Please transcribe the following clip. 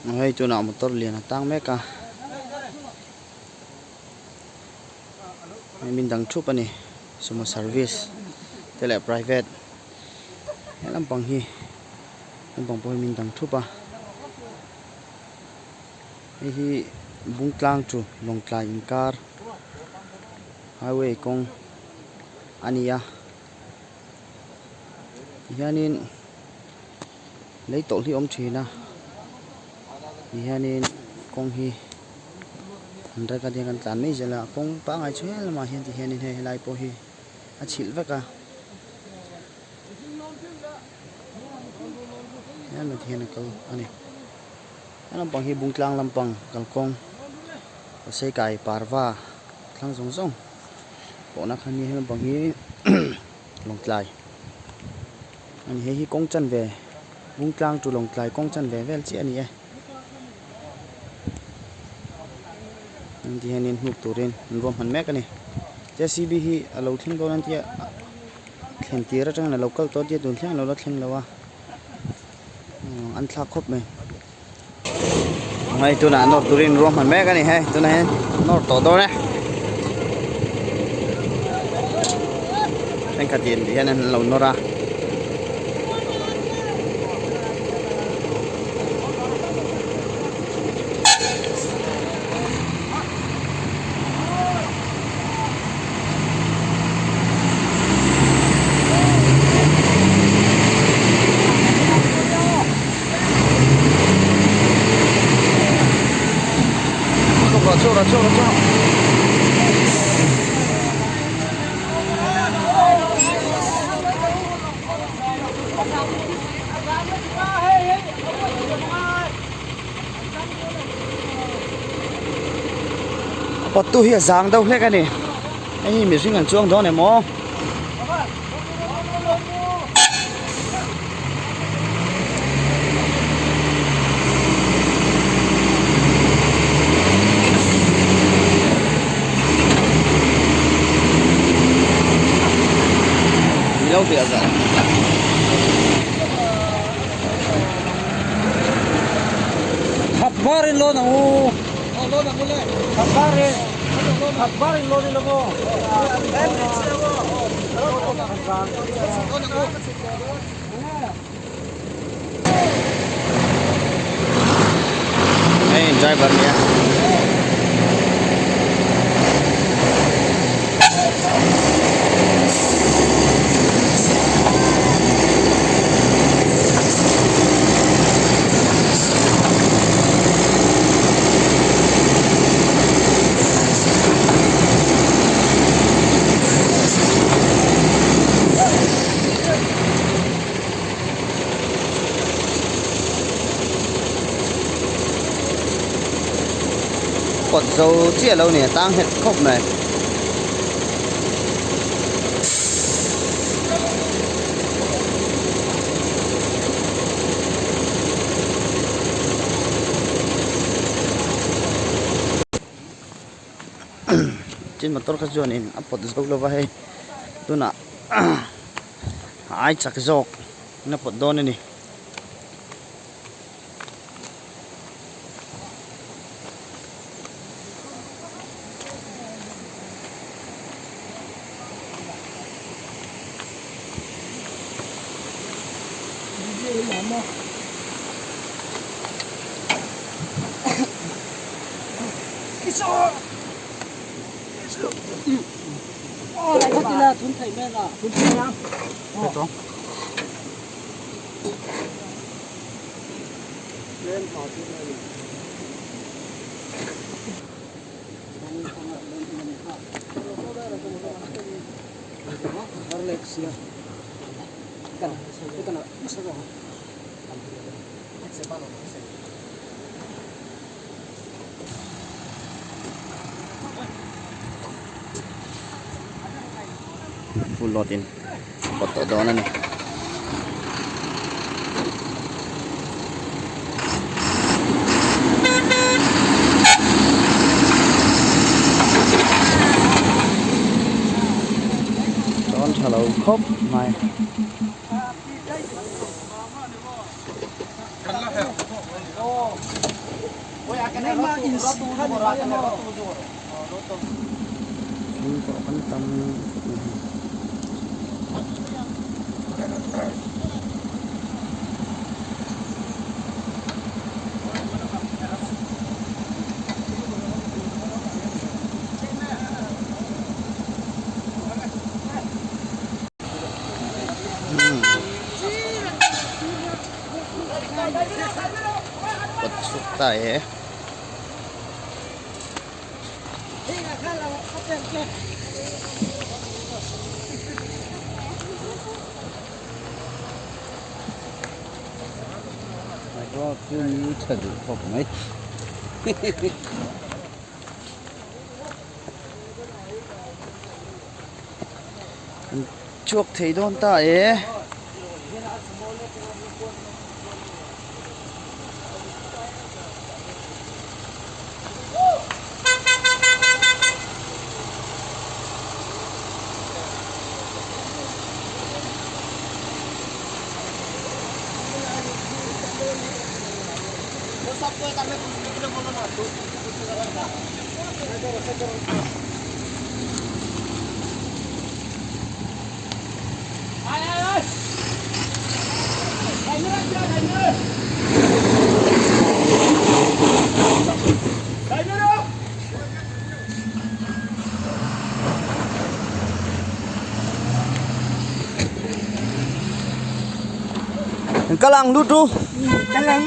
Hay chỗ nào motor liền tang mấy cả mình đang chụp anh suma service tele private làm bằng hi làm bằng bôi mình đang chụp hi bung tlang chu long tlai in car highway kong ania hianin lấy tổ li om thina hianin kong hi ra ka diang kan tan mai jala kong pa ngai chu hel ma hian ti hianin he lai po hi a chil veka yan ma hian kal ani lampang hi bungtlang lampang kalkong sei kai parwa thlang zong zong pona khani lampang hi longtlai ani hi kong chan ve bungtlang tu longtlai kong chan ve vel chi ani di hanin huk turin rom han mek ani JCB hi alo thling do nan tia thlen tira tang na local to tia tun thlang lo la thling lawa an thla khop me ngai tu na nor turin rom han mek ani he tu na hen nor to do ne en khatin di hanan lo nora Racho. Bật tu hiện giang đâu hết cái này, anh mình suy nghĩ chuông đó này mò. Đâu thì rồi. Kabarin lo nang lo nang muli. Kabarin lo nilo mo. Hey, driver niya. Cột dầu chia lâu nè tăng hết khóc này trên motor cái chuột này áp cột dầu lâu vậy tôi nè ai chắc dọc nó cột đòn này thun thầy men à thun thầy nhá đó lên thọ thun này Alexia kan bisa kok full load in foto doon na doon hello khop mai Ini kok kentang. Pecut tae. Có cứ như thật phục mấy. Chuộc thấy đôn tae. Kalang dulu. Kalang.